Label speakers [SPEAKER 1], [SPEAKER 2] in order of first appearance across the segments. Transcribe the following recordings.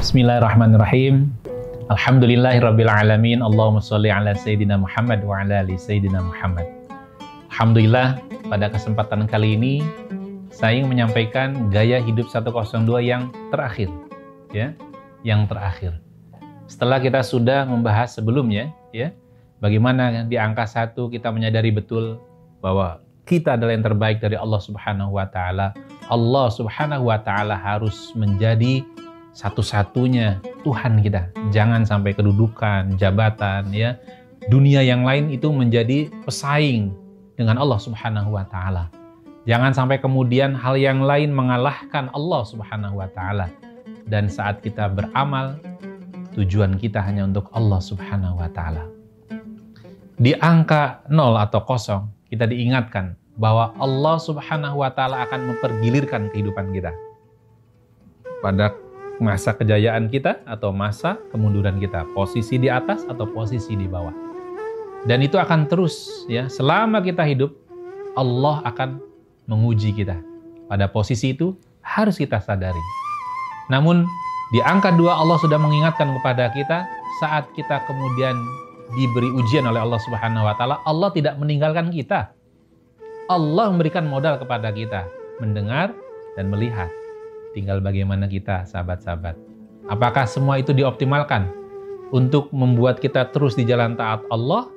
[SPEAKER 1] Bismillahirrahmanirrahim. Alhamdulillahirrabbilalamin. Allahumma sholli ala Sayyidina Muhammad wa ala ali Sayyidina Muhammad. Alhamdulillah, pada kesempatan kali ini saya ingin menyampaikan gaya hidup 102 yang terakhir, ya, yang terakhir. Setelah kita sudah membahas sebelumnya, ya, bagaimana di angka 1 kita menyadari betul bahwa kita adalah yang terbaik dari Allah Subhanahu wa taala. Allah Subhanahu wa taala harus menjadi satu-satunya Tuhan kita. Jangan sampai kedudukan, jabatan, ya, dunia yang lain itu menjadi pesaing dengan Allah Subhanahu wa taala. Jangan sampai kemudian hal yang lain mengalahkan Allah Subhanahu wa taala. Dan saat kita beramal, tujuan kita hanya untuk Allah Subhanahu wa taala. Di angka 0 atau 0, kita diingatkan bahwa Allah Subhanahu wa taala akan mempergilirkan kehidupan kita. Pada masa kejayaan kita atau masa kemunduran kita, posisi di atas atau posisi di bawah. Dan itu akan terus, ya, selama kita hidup, Allah akan menguji kita. Pada posisi itu harus kita sadari. Namun di angka 2 Allah sudah mengingatkan kepada kita saat kita kemudian diberi ujian oleh Allah Subhanahu wa taala, Allah tidak meninggalkan kita. Allah memberikan modal kepada kita mendengar dan melihat. Tinggal bagaimana kita, sahabat-sahabat. Apakah semua itu dioptimalkan untuk membuat kita terus di jalan taat Allah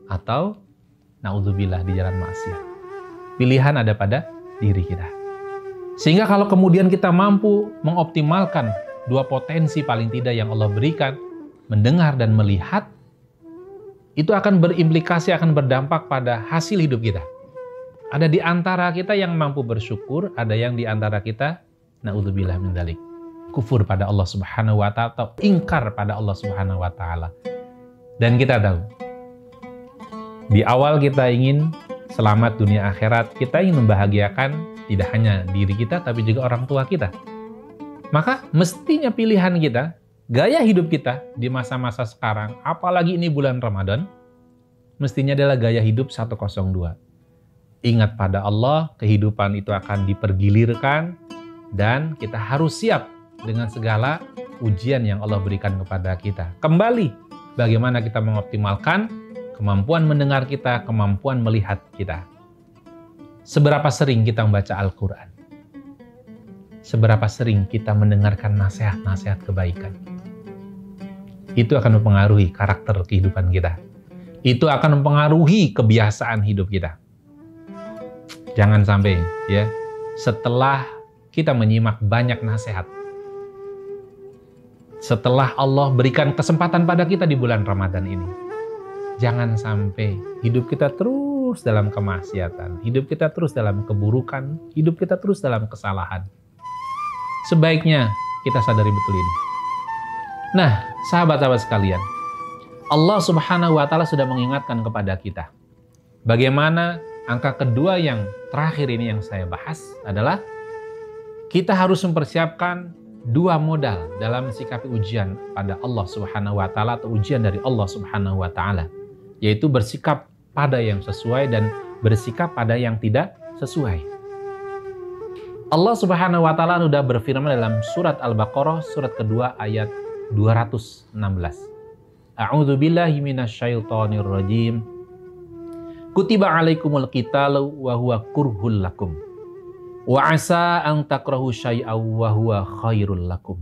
[SPEAKER 1] atau naudzubillah di jalan maksiat? Pilihan ada pada diri kita. Sehingga kalau kemudian kita mampu mengoptimalkan 2 potensi paling tidak yang Allah berikan, mendengar dan melihat, itu akan berimplikasi, akan berdampak pada hasil hidup kita. Ada di antara kita yang mampu bersyukur, ada yang di antara kita na'udzubillah min dzalik, kufur pada Allah Subhanahu wa taala atau ingkar pada Allah Subhanahu wa taala. Dan kita tahu, di awal kita ingin selamat dunia akhirat, kita ingin membahagiakan tidak hanya diri kita tapi juga orang tua kita. Maka mestinya pilihan kita, gaya hidup kita di masa-masa sekarang, apalagi ini bulan Ramadan, mestinya adalah gaya hidup 102. Ingat pada Allah, kehidupan itu akan dipergilirkan, dan kita harus siap dengan segala ujian yang Allah berikan kepada kita. Kembali, bagaimana kita mengoptimalkan kemampuan mendengar kita, kemampuan melihat kita. Seberapa sering kita membaca Al-Quran? Seberapa sering kita mendengarkan nasihat-nasihat kebaikan? Itu akan mempengaruhi karakter kehidupan kita. Itu akan mempengaruhi kebiasaan hidup kita. Jangan sampai, ya, setelah kita menyimak banyak nasihat, setelah Allah berikan kesempatan pada kita di bulan Ramadan ini, jangan sampai hidup kita terus dalam kemaksiatan, hidup kita terus dalam keburukan, hidup kita terus dalam kesalahan. Sebaiknya kita sadari betul ini. Nah, sahabat-sahabat sekalian, Allah Subhanahu wa taala sudah mengingatkan kepada kita. Bagaimana angka kedua yang terakhir ini yang saya bahas adalah kita harus mempersiapkan 2 modal dalam mensikapi ujian pada Allah Subhanahu wa taala atau ujian dari Allah Subhanahu wa taala, yaitu bersikap pada yang sesuai dan bersikap pada yang tidak sesuai. Allah Subhanahu wa taala sudah berfirman dalam surat Al-Baqarah surat kedua ayat 216. A'udzu billahi minasyaitonir rajim. Kutiba 'alaikumul qitalu wa huwa kurhul lakum. Wa asa an takrahu syai'aw wa huwa khairul lakum.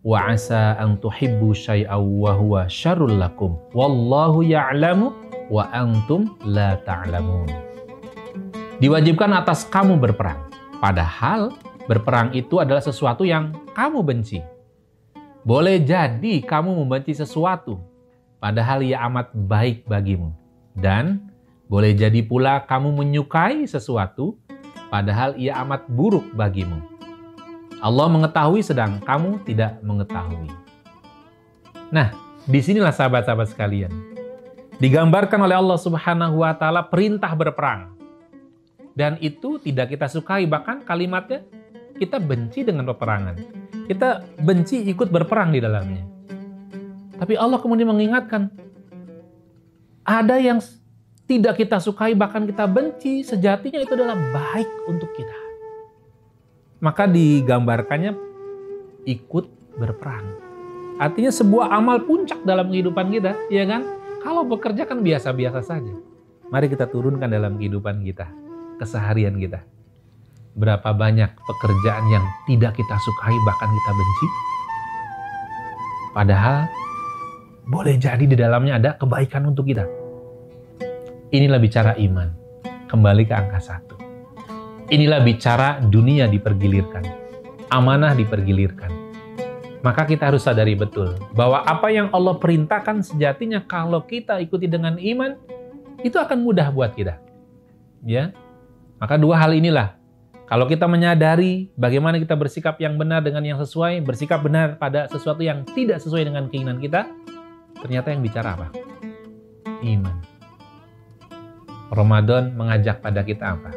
[SPEAKER 1] Wa asa an tuhibbu syai'aw wa huwa syarrul lakum. Wallahu ya'lamu wa antum la ta'lamun. Diwajibkan atas kamu berperang. Padahal berperang itu adalah sesuatu yang kamu benci. Boleh jadi kamu membenci sesuatu, padahal ia amat baik bagimu. Dan boleh jadi pula kamu menyukai sesuatu, padahal ia amat buruk bagimu. Allah mengetahui sedang kamu tidak mengetahui. Nah, disinilah sahabat-sahabat sekalian, digambarkan oleh Allah Subhanahu wa taala perintah berperang. Dan itu tidak kita sukai, bahkan kalimatnya kita benci dengan peperangan. Kita benci ikut berperang di dalamnya. Tapi Allah kemudian mengingatkan, ada yang tidak kita sukai, bahkan kita benci, sejatinya itu adalah baik untuk kita. Maka digambarkannya ikut berperang. Artinya sebuah amal puncak dalam kehidupan kita, ya kan? Kalau bekerja kan biasa-biasa saja. Mari kita turunkan dalam kehidupan kita, keseharian kita. Berapa banyak pekerjaan yang tidak kita sukai, bahkan kita benci. Padahal boleh jadi di dalamnya ada kebaikan untuk kita. Inilah bicara iman. Kembali ke angka 1. Inilah bicara dunia dipergilirkan. Amanah dipergilirkan. Maka kita harus sadari betul bahwa apa yang Allah perintahkan sejatinya kalau kita ikuti dengan iman, itu akan mudah buat kita. Ya. Maka dua hal inilah. Kalau kita menyadari bagaimana kita bersikap yang benar dengan yang sesuai, bersikap benar pada sesuatu yang tidak sesuai dengan keinginan kita, ternyata yang bicara apa? Iman. Ramadan mengajak pada kita apa?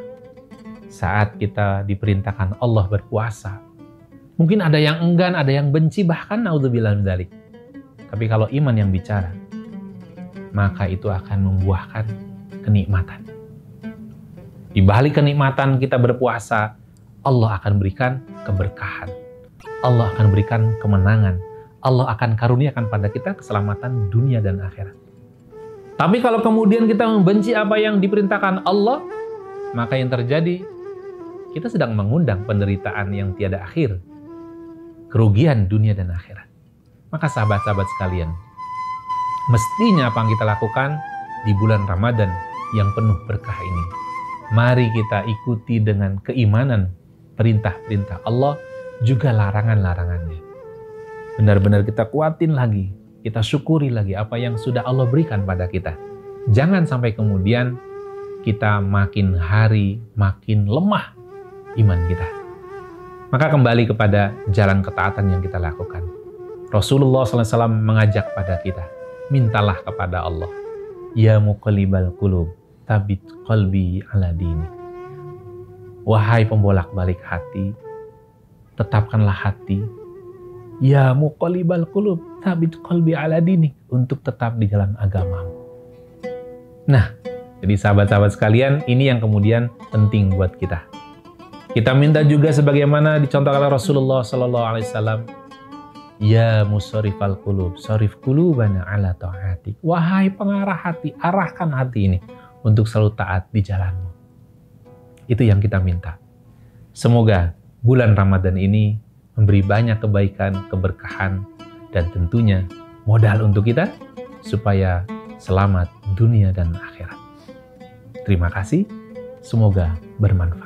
[SPEAKER 1] Saat kita diperintahkan Allah berpuasa, mungkin ada yang enggan, ada yang benci, bahkan naudzubillah min dzalik. Tapi kalau iman yang bicara, maka itu akan membuahkan kenikmatan. Di balik kenikmatan kita berpuasa, Allah akan berikan keberkahan. Allah akan berikan kemenangan. Allah akan karuniakan pada kita keselamatan dunia dan akhirat. Tapi kalau kemudian kita membenci apa yang diperintahkan Allah, maka yang terjadi, kita sedang mengundang penderitaan yang tiada akhir. Kerugian dunia dan akhirat. Maka sahabat-sahabat sekalian, mestinya apa yang kita lakukan di bulan Ramadan yang penuh berkah ini, mari kita ikuti dengan keimanan perintah-perintah Allah, juga larangan-larangannya. Benar-benar kita kuatin lagi, kita syukuri lagi apa yang sudah Allah berikan pada kita. Jangan sampai kemudian kita makin hari makin lemah iman kita. Maka kembali kepada jalan ketaatan yang kita lakukan. Rasulullah SAW mengajak pada kita, mintalah kepada Allah, ya muqallibal qulub, tsabbit qalbi ala dinik. Wahai pembolak-balik hati, tetapkanlah hati, ya muqallibal qulub, tsabbit qalbi ala dinik, untuk tetap di jalan agamamu. Nah, jadi sahabat-sahabat sekalian, ini yang kemudian penting buat kita. Kita minta juga sebagaimana dicontohkan oleh Rasulullah SAW, ya musarrifal qulub, sarif qulubana ala ta'atik. Wahai pengarah hati, arahkan hati ini untuk selalu taat di jalanmu. Itu yang kita minta. Semoga bulan Ramadan ini memberi banyak kebaikan, keberkahan, dan tentunya modal untuk kita supaya selamat dunia dan akhirat. Terima kasih, semoga bermanfaat.